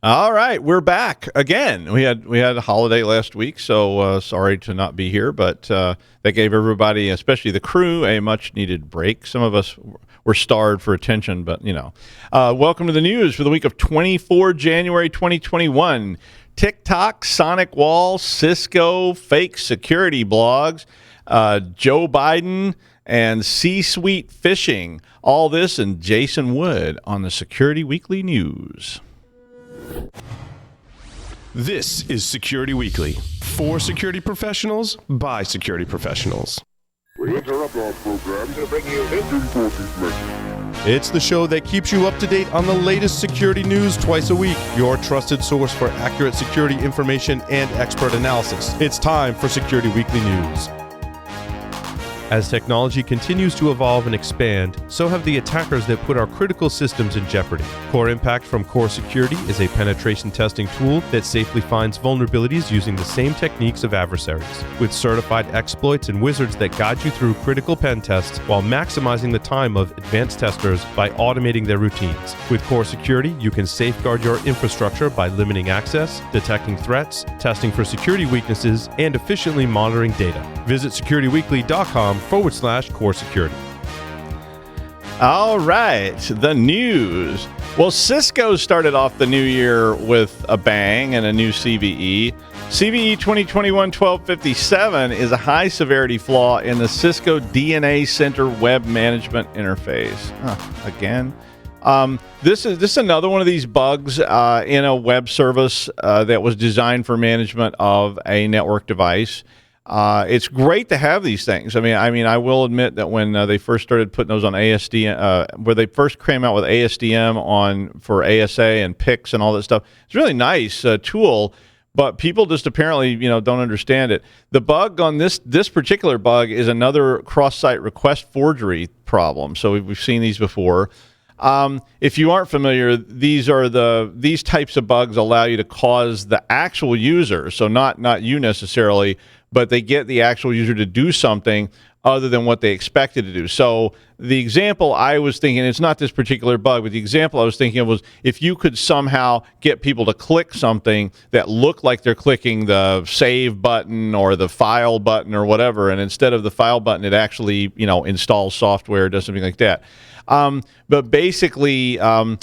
All right, we're back again. We had a holiday last week, so sorry to not be here, but that gave everybody, especially the crew, a much-needed break. Some of us were starved for attention, but welcome to the news for the week of 24 January 2021. TikTok, SonicWall, Cisco, fake security blogs, Joe Biden, and C-suite phishing. All this and Jason Wood on the Security Weekly News. This is Security Weekly, for security professionals, by security professionals. We interrupt our program to bring you this important message. It's the show that keeps you up to date on the latest security news twice a week, your trusted source for accurate security information and expert analysis. It's time for Security Weekly News. As technology continues to evolve and expand, so have the attackers that put our critical systems in jeopardy. Core Impact from Core Security is a penetration testing tool that safely finds vulnerabilities using the same techniques of adversaries, with certified exploits and wizards that guide you through critical pen tests while maximizing the time of advanced testers by automating their routines. With Core Security, you can safeguard your infrastructure by limiting access, detecting threats, testing for security weaknesses, and efficiently monitoring data. Visit securityweekly.com/core security. All right, the news. Well, Cisco started off the new year with a bang and a new CVE. CVE 2021-1257 is a high-severity flaw in the Cisco DNA Center web management interface. Again. This is another one of these bugs in a web service that was designed for management of a network device. It's great to have these things. I mean, I will admit that when they first started putting those on ASDM, where they first came out with ASDM for ASA and PICs and all that stuff, it's a really nice tool. But people just apparently, don't understand it. The bug on this particular bug is another cross-site request forgery problem. So we've seen these before. If you aren't familiar, these types of bugs allow you to cause the actual user, so not you necessarily, but they get the actual user to do something other than what they expected to do. So the example I was thinking, it's not this particular bug, but the example I was thinking of was if you could somehow get people to click something that looked like they're clicking the save button or the file button or whatever, and instead of the file button, it actually, installs software, does something like that. But basically, it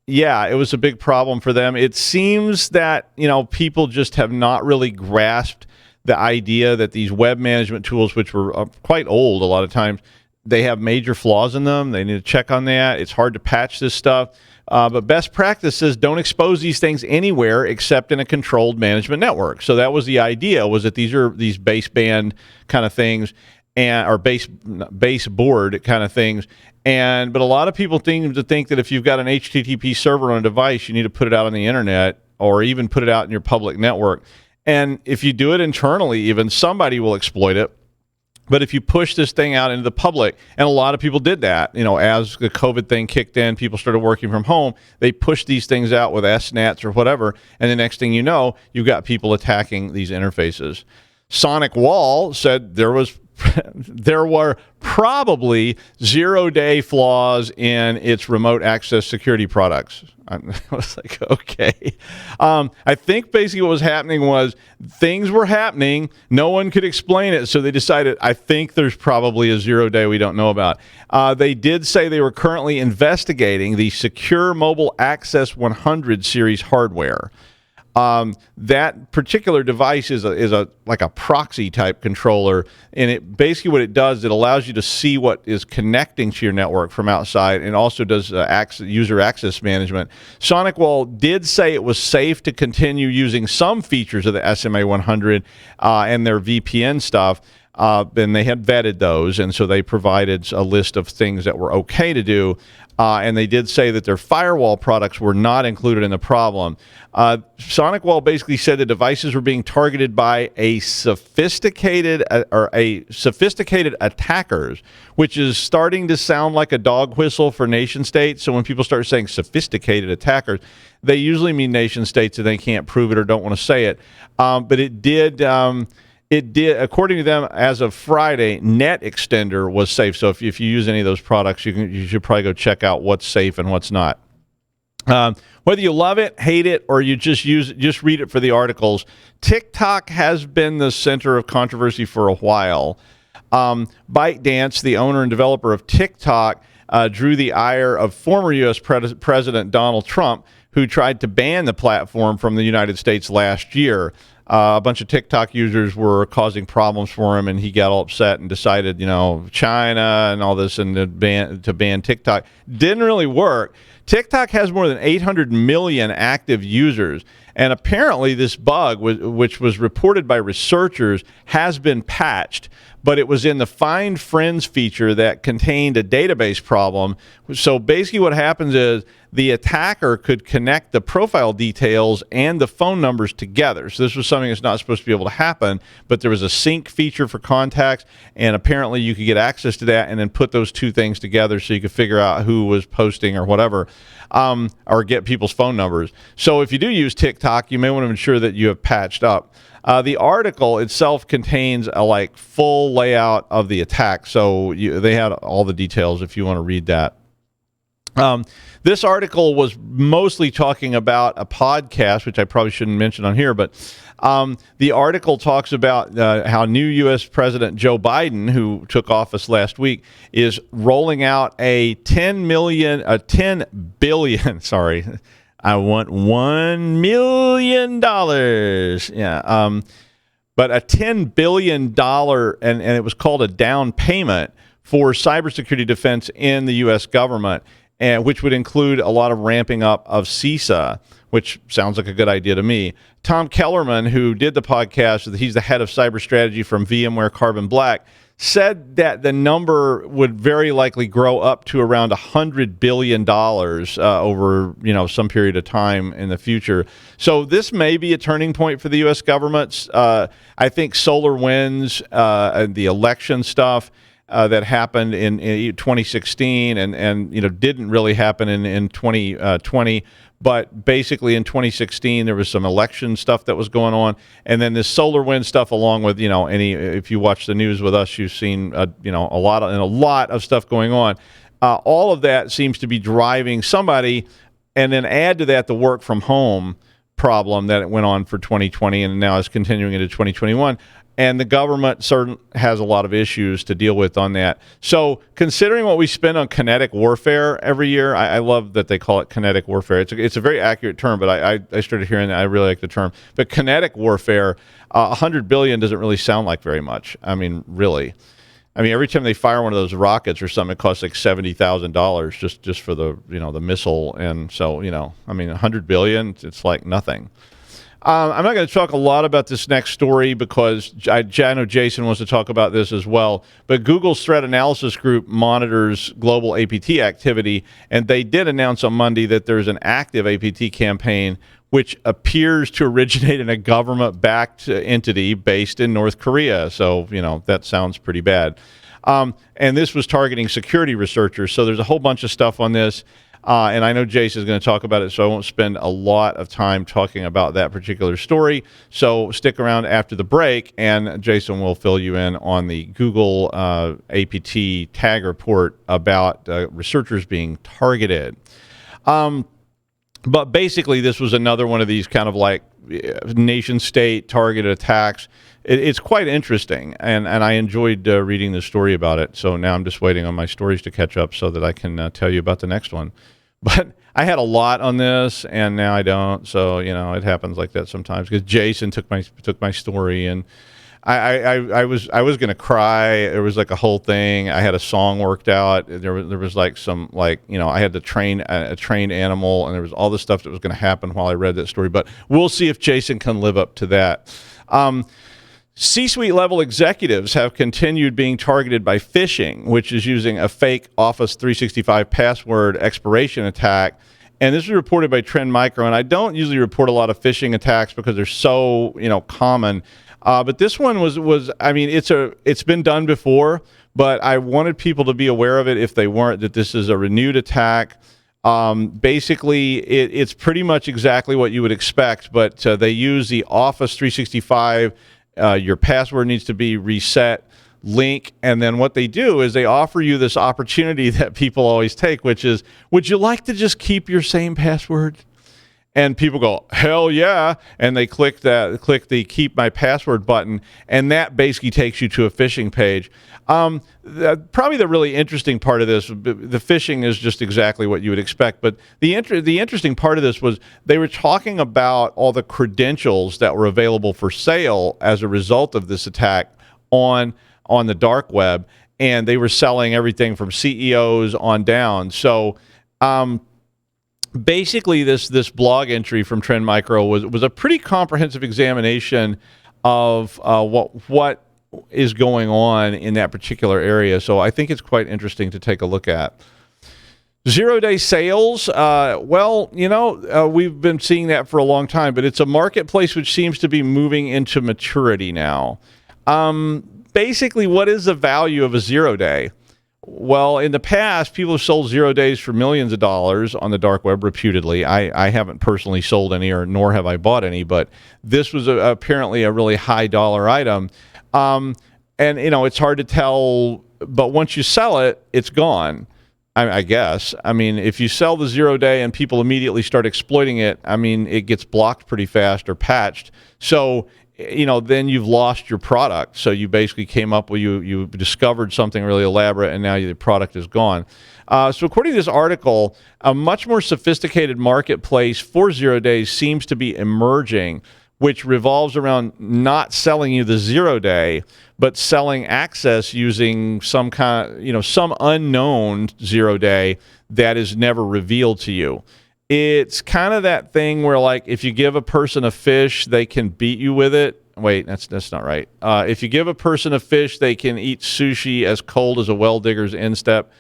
was a big problem for them. It seems that, people just have not really grasped the idea that these web management tools, which were quite old a lot of times, they have major flaws in them. They need to check on that. It's hard to patch this stuff. But best practices, don't expose these things anywhere except in a controlled management network. So that was the idea, was that these are these baseband kind of things, or baseboard kind of things. But a lot of people think that if you've got an HTTP server on a device, you need to put it out on the internet or even put it out in your public network. And if you do it internally, even somebody will exploit it. But if you push this thing out into the public, and a lot of people did that, as the COVID thing kicked in, people started working from home, they pushed these things out with SNATs or whatever, and the next thing you know, you've got people attacking these interfaces. SonicWall said there were probably 0-day flaws in its remote access security products. I was like, okay. I think basically what was happening was things were happening. No one could explain it. So they decided, I think there's probably a 0-day we don't know about. They did say they were currently investigating the Secure Mobile Access 100 series hardware. That particular device is like a proxy type controller, and it basically what it does, it allows you to see what is connecting to your network from outside, and also does user access management. SonicWall did say it was safe to continue using some features of the SMA 100 and their VPN stuff. And they had vetted those, and so they provided a list of things that were okay to do. And they did say that their firewall products were not included in the problem. SonicWall basically said the devices were being targeted by sophisticated attackers, which is starting to sound like a dog whistle for nation states. So when people start saying sophisticated attackers, they usually mean nation states and they can't prove it or don't want to say it. But it did. It did, according to them, as of Friday, Net Extender was safe. So if you use any of those products, you should probably go check out what's safe and what's not. What Whether you love it, hate it, or you just read it for the articles, TikTok has been the center of controversy for a while. ByteDance, the owner and developer of TikTok, drew the ire of former U.S. President Donald Trump, who tried to ban the platform from the United States last year. A bunch of TikTok users were causing problems for him, and he got all upset and decided, China and all this, and to ban TikTok. Didn't really work. TikTok has more than 800 million active users, and apparently this bug, which was reported by researchers, has been patched, but it was in the Find Friends feature that contained a database problem. So basically what happens is the attacker could connect the profile details and the phone numbers together. So this was something that's not supposed to be able to happen, but there was a sync feature for contacts, and apparently you could get access to that and then put those two things together so you could figure out who was posting or whatever, or get people's phone numbers. So if you do use TikTok, you may want to ensure that you have patched up. The article itself contains a full layout of the attack, so they had all the details if you want to read that. This article was mostly talking about a podcast, which I probably shouldn't mention on here, but the article talks about how new U.S. President Joe Biden, who took office last week, is rolling out a $10 billion, sorry, I want $1 million. Yeah. But a $10 billion, and it was called a down payment for cybersecurity defense in the U.S. government, and which would include a lot of ramping up of CISA, which sounds like a good idea to me. Tom Kellerman, who did the podcast, he's the head of cyber strategy from VMware Carbon Black, said that the number would very likely grow up to around $100 billion over some period of time in the future. So this may be a turning point for the U.S. government. I think SolarWinds and the election stuff that happened in 2016 and didn't really happen in 2020. But basically in 2016, there was some election stuff that was going on. And then this SolarWinds stuff, along with, if you watch the news with us, you've seen, a lot of stuff going on. All of that seems to be driving somebody. And then add to that the work from home problem that went on for 2020 and now is continuing into 2021. And the government certainly has a lot of issues to deal with on that. So considering what we spend on kinetic warfare every year, I love that they call it kinetic warfare. It's a very accurate term, but I started hearing that. I really like the term. But kinetic warfare, $100 billion doesn't really sound like very much. I mean, really. I mean, every time they fire one of those rockets or something, it costs like $70,000 just for the the missile. And so $100 billion, it's like nothing. I'm not going to talk a lot about this next story because I know Jason wants to talk about this as well. But Google's threat analysis group monitors global APT activity, and they did announce on Monday that there's an active APT campaign which appears to originate in a government-backed entity based in North Korea. So, that sounds pretty bad. And this was targeting security researchers. So there's a whole bunch of stuff on this. And I know Jason is going to talk about it, so I won't spend a lot of time talking about that particular story. So stick around after the break, and Jason will fill you in on the Google APT tag report about researchers being targeted. But basically, this was another one of these kind of like nation-state targeted attacks. It's quite interesting, and I enjoyed reading the story about it. So now I'm just waiting on my stories to catch up so that I can tell you about the next one. But I had a lot on this, and now I don't. So it happens like that sometimes because Jason took my story, and I was going to cry. There was like a whole thing. I had a song worked out. There was like some I had to train a trained animal, and there was all this stuff that was going to happen while I read that story. But we'll see if Jason can live up to that. C-suite level executives have continued being targeted by phishing, which is using a fake Office 365 password expiration attack. And this was reported by Trend Micro. And I don't usually report a lot of phishing attacks because they're so common. But this one was I mean, it's been done before, but I wanted people to be aware of it if they weren't, that this is a renewed attack. Basically, it's pretty much exactly what you would expect, but they use the Office 365. Your password needs to be reset link. And then what they do is they offer you this opportunity that people always take, which is, would you like to just keep your same password? And people go, hell yeah, and they click the keep my password button, and that basically takes you to a phishing page. Probably the really interesting part of this, the phishing is just exactly what you would expect, but the interesting part of this was they were talking about all the credentials that were available for sale as a result of this attack on the dark web, and they were selling everything from CEOs on down. So basically this blog entry from Trend Micro was a pretty comprehensive examination of what is going on in that particular area. So I think it's quite interesting to take a look at. 0-day sales, we've been seeing that for a long time, but it's a marketplace which seems to be moving into maturity now. Basically, what is the value of a 0-day? Well, in the past, people have sold 0 days for millions of dollars on the dark web reputedly. I haven't personally sold any, nor have I bought any, but this was apparently a really high dollar item. And, it's hard to tell, but once you sell it, it's gone, I guess. I mean, if you sell the 0-day and people immediately start exploiting it, I mean, it gets blocked pretty fast or patched. So, then you've lost your product. So you basically came up with, you discovered something really elaborate, and now the product is gone. So according to this article, a much more sophisticated marketplace for 0 days seems to be emerging, which revolves around not selling you the 0-day, but selling access using some some unknown 0-day that is never revealed to you. It's kind of that thing where, like, if you give a person a fish, they can beat you with it. Wait, that's not right. If you give a person a fish, they can eat sushi as cold as a well digger's instep.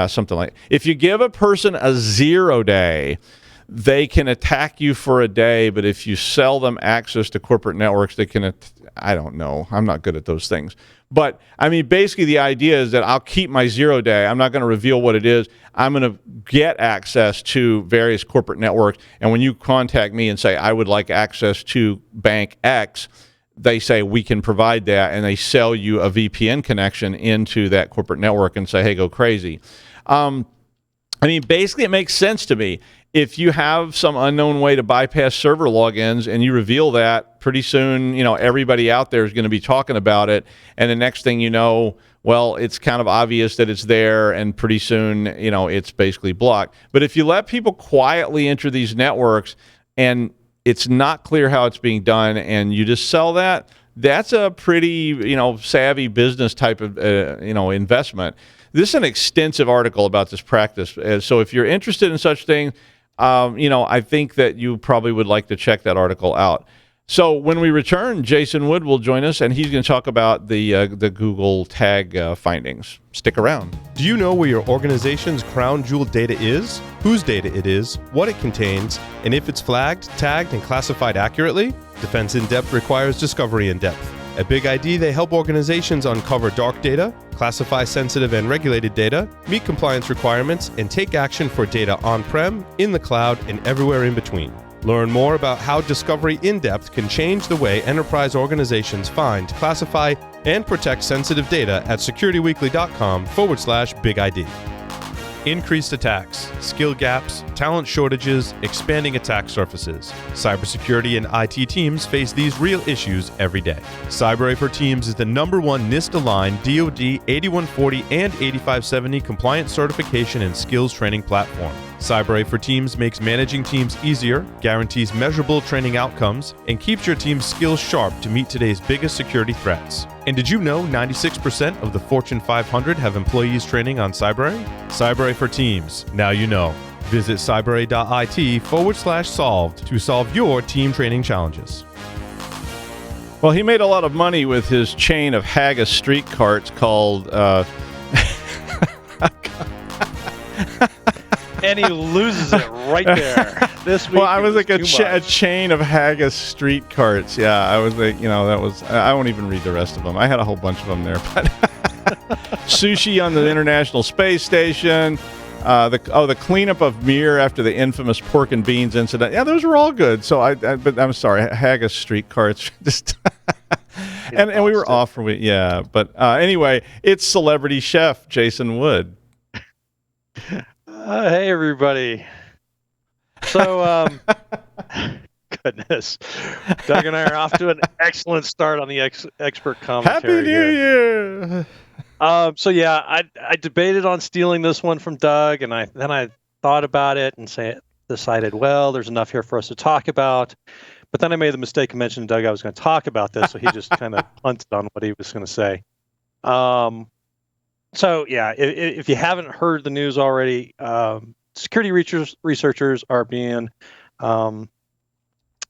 Something like. If you give a person a 0-day, they can attack you for a day, but if you sell them access to corporate networks, they can. I don't know. I'm not good at those things. But, I mean, basically the idea is that I'll keep my 0-day. I'm not going to reveal what it is. I'm going to get access to various corporate networks. And when you contact me and say, I would like access to Bank X, they say, we can provide that. And they sell you a VPN connection into that corporate network and say, hey, go crazy. I mean, basically it makes sense to me. If you have some unknown way to bypass server logins and you reveal that, pretty soon, everybody out there is going to be talking about it. And the next thing you know, well, it's kind of obvious that it's there, and pretty soon, it's basically blocked. But if you let people quietly enter these networks and it's not clear how it's being done, and you just sell that, that's a pretty, savvy business type of, investment. This is an extensive article about this practice. So if you're interested in such things, I think that you probably would like to check that article out. So when we return, Jason Wood will join us, and he's going to talk about the Google tag findings. Stick around. Do you know where your organization's crown jewel data is, whose data it is, what it contains, and if it's flagged, tagged, and classified accurately? Defense in Depth requires discovery in depth. At Big ID, they help organizations uncover dark data, classify sensitive and regulated data, meet compliance requirements, and take action for data on-prem, in the cloud, and everywhere in between. Learn more about how Discovery in-depth can change the way enterprise organizations find, classify, and protect sensitive data at securityweekly.com/BigID. Increased attacks, skill gaps, talent shortages, expanding attack surfaces. Cybersecurity and IT teams face these real issues every day. CyberA for Teams is the #1 NIST-aligned DoD 8140 and 8570 compliance certification and skills training platform. CyberA for Teams makes managing teams easier, guarantees measurable training outcomes, and keeps your team's skills sharp to meet today's biggest security threats. And did you know 96% of the Fortune 500 have employees training on CyberA? CyberA for Teams. Now you know. Visit cybera.it/solved to solve your team training challenges. Well, he made a lot of money with his chain of Haggis street carts called... And he loses it right there. This week. Well, I was like a chain of Haggis street carts. Yeah, I was like, that was. I won't even read the rest of them. I had a whole bunch of them there. But sushi on the International Space Station. The cleanup of Mir after the infamous pork and beans incident. Yeah, those were all good. So but I'm sorry, Haggis street carts. Just and we were off for week. Yeah, but anyway, it's celebrity chef Jason Wood. Hey everybody. So goodness. Doug and I are off to an excellent start on the expert commentary. Happy New Year! So yeah, I debated on stealing this one from Doug, and then I thought about it and decided, well, there's enough here for us to talk about. But then I made the mistake of mentioning to Doug I was going to talk about this, so he just kind of punted on what he was going to say. So yeah, if you haven't heard the news already, security researchers are being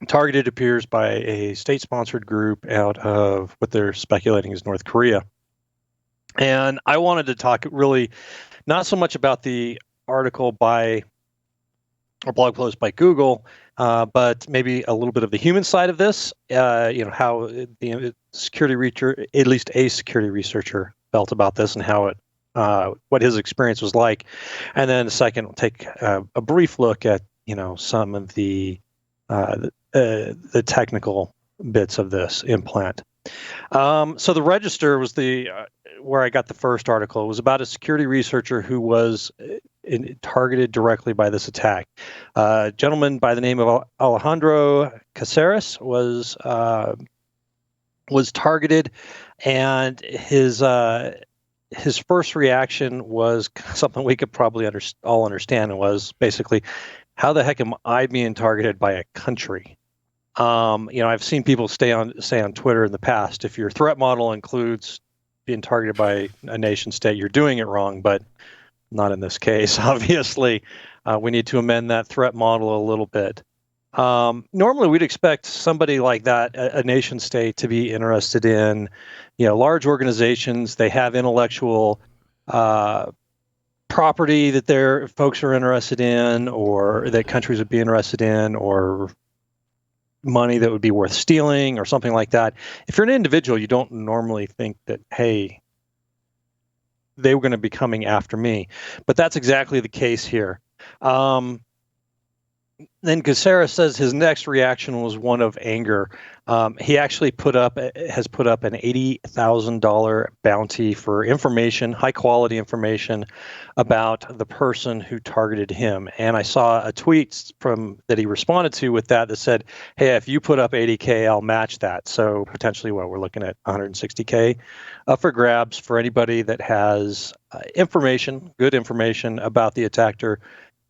targeted, appears, by a state-sponsored group out of what they're speculating is North Korea. And I wanted to talk really not so much about the article by or blog post by Google, but maybe a little bit of the human side of this. How the security researcher, at least a security researcher, felt about this and how it, what his experience was like. And then second, we'll take a brief look at some of the technical bits of this implant. So the Register was where I got the first article. It was about a security researcher who was targeted directly by this attack. A gentleman by the name of Alejandro Caceres was targeted, and his first reaction was something we could probably all understand, and was basically, how the heck am I being targeted by a country? I've seen people say on Twitter in the past, if your threat model includes being targeted by a nation state, you're doing it wrong, but not in this case. Obviously, we need to amend that threat model a little bit. Normally, we'd expect somebody like that, a nation state, to be interested in, large organizations. They have intellectual property that their folks are interested in, or that countries would be interested in, or money that would be worth stealing or something like that. If you're an individual, you don't normally think that, hey, they were going to be coming after me. But that's exactly the case here. Then Caceres says his next reaction was one of anger. He actually has put up an $80,000 bounty for information, high quality information about the person who targeted him. And I saw a tweet that he responded to with that said, hey, if you put up 80K, I'll match that. So potentially we're looking at 160K for grabs for anybody that has good information about the attacker,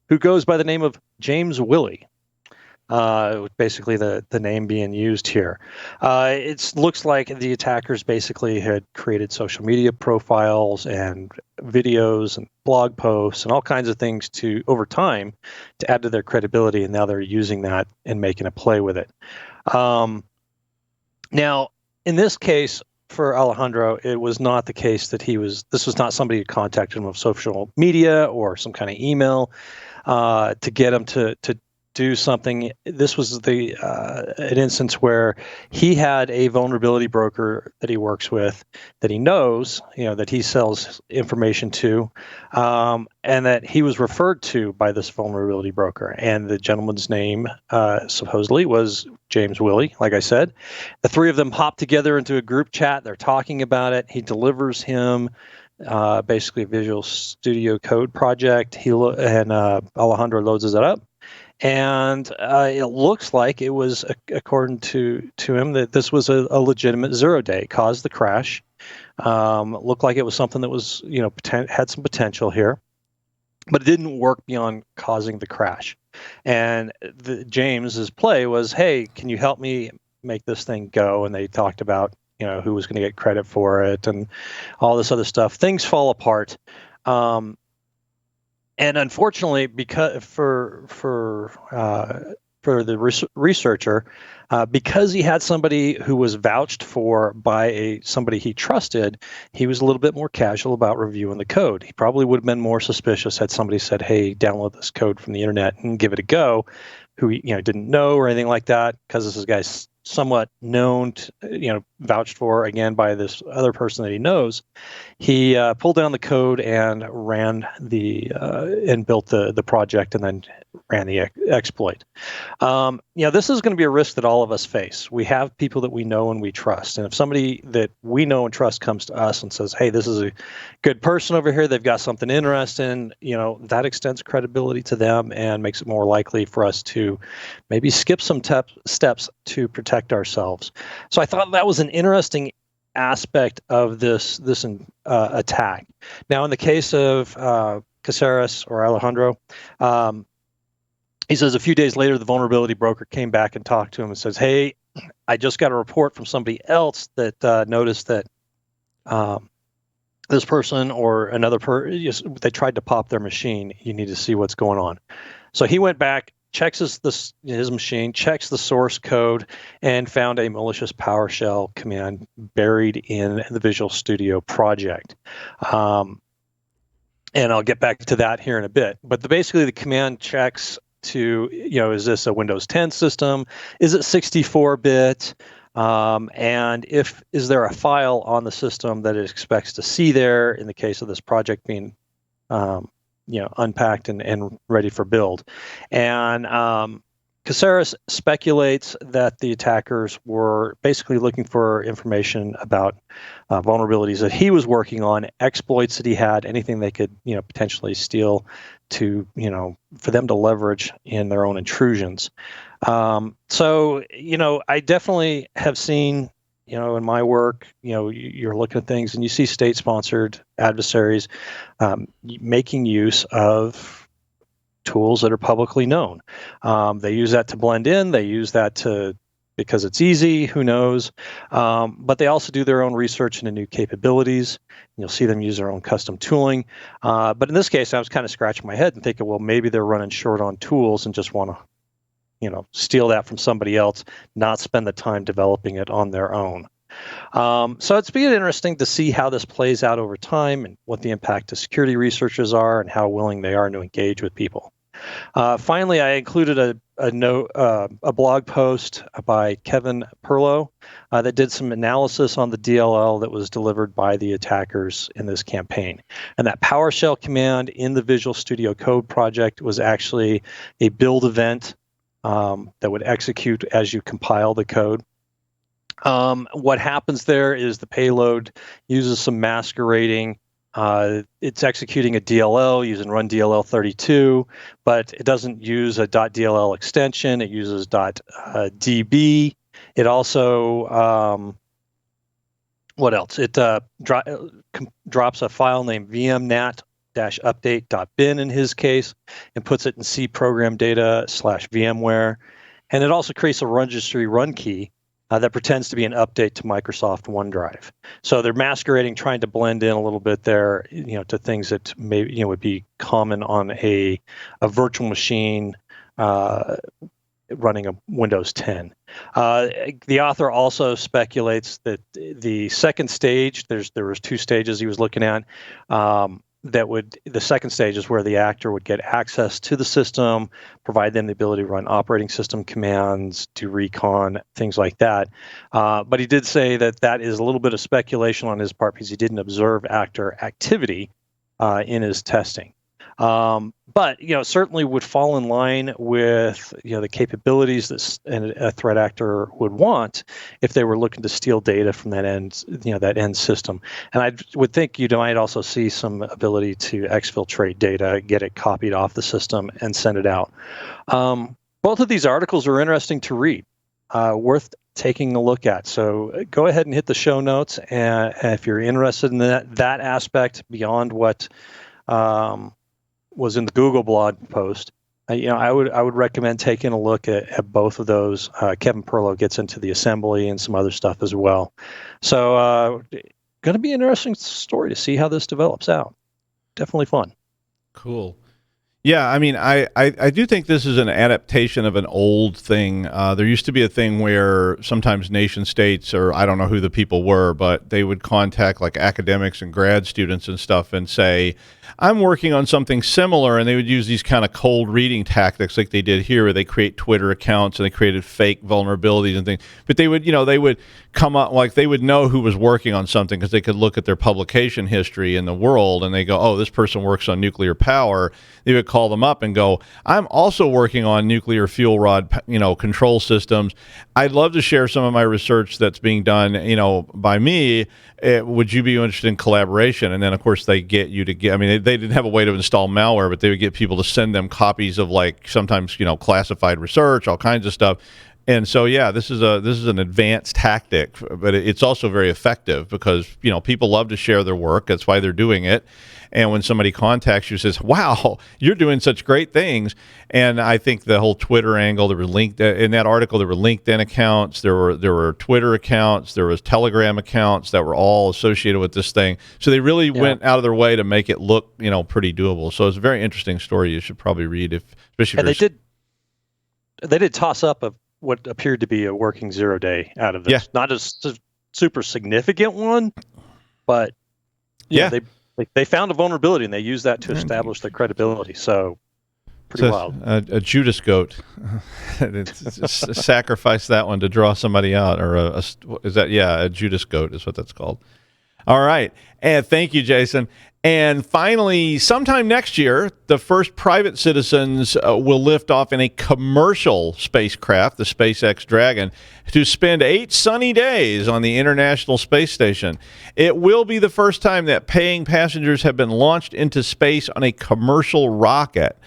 who goes by the name of James Willie, basically the name being used here. It looks like the attackers basically had created social media profiles and videos and blog posts and all kinds of things over time to add to their credibility, and now they're using that and making a play with it. Now, in this case, for Alejandro, it was not the case that this was not somebody who contacted him with social media or some kind of email to get him to do something. This was an instance where he had a vulnerability broker that he works with, that he knows, that he sells information to, and that he was referred to by this vulnerability broker. And the gentleman's name supposedly was James Willie, like I said. The three of them hop together into a group chat. They're talking about it. He delivers him basically a Visual Studio Code project. Alejandro loads it up. And it looks like it was, according to him, that this was a legitimate 0-day. It caused the crash. Looked like it was something that was, had some potential here, but it didn't work beyond causing the crash. And James's play was, hey, can you help me make this thing go? And they talked about, who was going to get credit for it and all this other stuff. Things fall apart. And unfortunately, because for the researcher, because he had somebody who was vouched for by somebody he trusted, he was a little bit more casual about reviewing the code. He probably would have been more suspicious had somebody said, "Hey, download this code from the internet and give it a go," who he didn't know or anything like that, because this guy's somewhat known, vouched for again by this other person that he knows. He pulled down the code and ran and built the project and then ran the exploit. This is going to be a risk that all of us face. We have people that we know and we trust. And if somebody that we know and trust comes to us and says, hey, this is a good person over here, they've got something interesting, that extends credibility to them and makes it more likely for us to maybe skip some steps to protect ourselves. So I thought that was an interesting aspect of this attack. Now, in the case of Caceres or Alejandro, he says a few days later, the vulnerability broker came back and talked to him and says, hey, I just got a report from somebody else that noticed that this person or another person, they tried to pop their machine. You need to see what's going on. So he went back, checks his machine, checks the source code, and found a malicious PowerShell command buried in the Visual Studio project. And I'll get back to that here in a bit. But basically, the command checks to, is this a Windows 10 system? Is it 64-bit? And is there a file on the system that it expects to see there in the case of this project being unpacked and ready for build? And Caceres speculates that the attackers were basically looking for information about vulnerabilities that he was working on, exploits that he had, anything they could potentially steal to for them to leverage in their own intrusions. So I definitely have seen in my work, you're looking at things and you see state-sponsored adversaries making use of tools that are publicly known. They use that to blend in. They use that because it's easy, who knows. But they also do their own research into new capabilities. You'll see them use their own custom tooling. But in this case, I was kind of scratching my head and thinking, well, maybe they're running short on tools and just want to steal that from somebody else, not spend the time developing it on their own. So it's been interesting to see how this plays out over time and what the impact to security researchers are and how willing they are to engage with people. Finally, I included a blog post by Kevin Perlow that did some analysis on the DLL that was delivered by the attackers in this campaign. And that PowerShell command in the Visual Studio Code project was actually a build event that would execute as you compile the code. What happens there is the payload uses some masquerading. It's executing a DLL using run DLL 32, but it doesn't use a .dll extension. It uses .db. It also, what else? It drops a file named vmnat-update.bin in his case and puts it in C program data /VMware. And it also creates a registry run key that pretends to be an update to Microsoft OneDrive. So they're masquerading, trying to blend in a little bit there, to things that maybe would be common on a virtual machine running a Windows 10. The author also speculates that the second stage, there was two stages he was looking at. The second stage is where the actor would get access to the system, provide them the ability to run operating system commands, do recon, things like that. But he did say that is a little bit of speculation on his part because he didn't observe actor activity in his testing. But certainly would fall in line with the capabilities that a threat actor would want if they were looking to steal data from that end system. And I would think you might also see some ability to exfiltrate data, get it copied off the system, and send it out. Both of these articles are interesting to read, worth taking a look at. So go ahead and hit the show notes, and if you're interested in that aspect beyond what was in the Google blog post, I would recommend taking a look at both of those. Kevin Perlow gets into the assembly and some other stuff as well. So going to be an interesting story to see how this develops out. Definitely fun. Cool. Yeah, I mean, I do think this is an adaptation of an old thing. There used to be a thing where sometimes nation states, or I don't know who the people were, but they would contact like academics and grad students and stuff and say, I'm working on something similar, and they would use these kind of cold reading tactics like they did here, where they create Twitter accounts and they created fake vulnerabilities and things. But they would come up, like they would know who was working on something because they could look at their publication history in the world, and they go, oh, this person works on nuclear power. They would call them up and go, I'm also working on nuclear fuel rod, control systems. I'd love to share some of my research that's being done, by me. Would you be interested in collaboration? And then, of course, they get you to get. I mean, they didn't have a way to install malware, but they would get people to send them copies of, like, sometimes classified research, all kinds of stuff. And so, yeah, this is an advanced tactic, but it's also very effective because people love to share their work. That's why they're doing it. And when somebody contacts you, says, "Wow, you're doing such great things," and I think the whole Twitter angle, there were in that article, there were LinkedIn accounts, there were Twitter accounts, there was Telegram accounts that were all associated with this thing. So they really went out of their way to make it look, pretty doable. So it's a very interesting story. You should probably read, especially. And they did toss up what appeared to be a working 0-day out of this. Yeah. Not a super significant one, but they found a vulnerability and they used that to establish their credibility. So pretty wild. A Judas goat. Sacrifice that one to draw somebody out, or a Judas goat is what that's called. All right. And thank you, Jason. And finally, sometime next year, the first private citizens will lift off in a commercial spacecraft, the SpaceX Dragon, to spend 8 sunny days on the International Space Station. It will be the first time that paying passengers have been launched into space on a commercial rocket.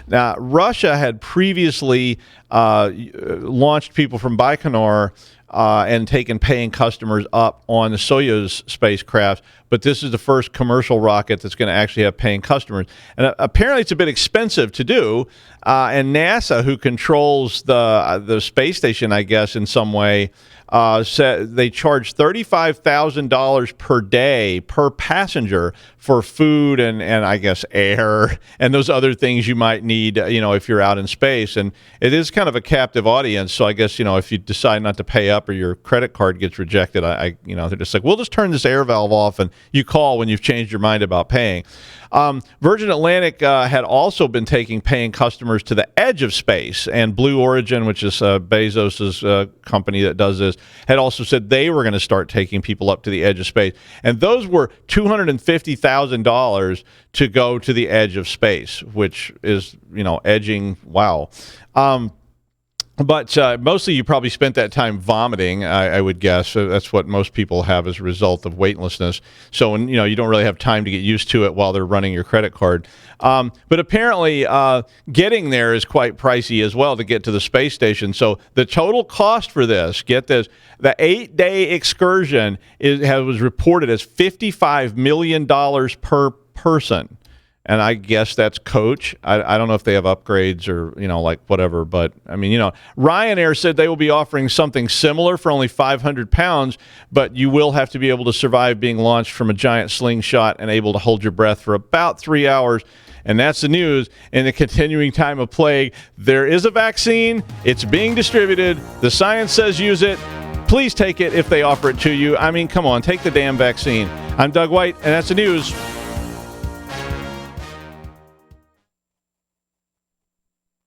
Now, Russia had previously launched people from Baikonur and taken paying customers up on the Soyuz spacecraft, but this is the first commercial rocket that's going to actually have paying customers. And apparently it's a bit expensive to do, and NASA, who controls the space station, I guess, in some way, said they charge $35,000 per day per passenger for food and I guess air and those other things you might need, if you're out in space. And it is kind of a captive audience. So I guess, if you decide not to pay up or your credit card gets rejected, they're just like, we'll just turn this air valve off and you call when you've changed your mind about paying. Virgin Atlantic had also been taking paying customers to the edge of space, and Blue Origin, which is Bezos's company that does this, had also said they were going to start taking people up to the edge of space, and those were $250,000 to go to the edge of space, which is edging. Wow. But mostly you probably spent that time vomiting, I would guess. So that's what most people have as a result of weightlessness. So when, you don't really have time to get used to it while they're running your credit card. But apparently getting there is quite pricey as well to get to the space station. So the total cost for this, get this, the 8-day excursion was reported as $55 million per person. And I guess that's coach. I don't know if they have upgrades or, whatever. But, Ryanair said they will be offering something similar for only 500 pounds, but you will have to be able to survive being launched from a giant slingshot and able to hold your breath for about 3 hours. And that's the news. In the continuing time of plague, there is a vaccine. It's being distributed. The science says use it. Please take it if they offer it to you. Come on, take the damn vaccine. I'm Doug White, and that's the news.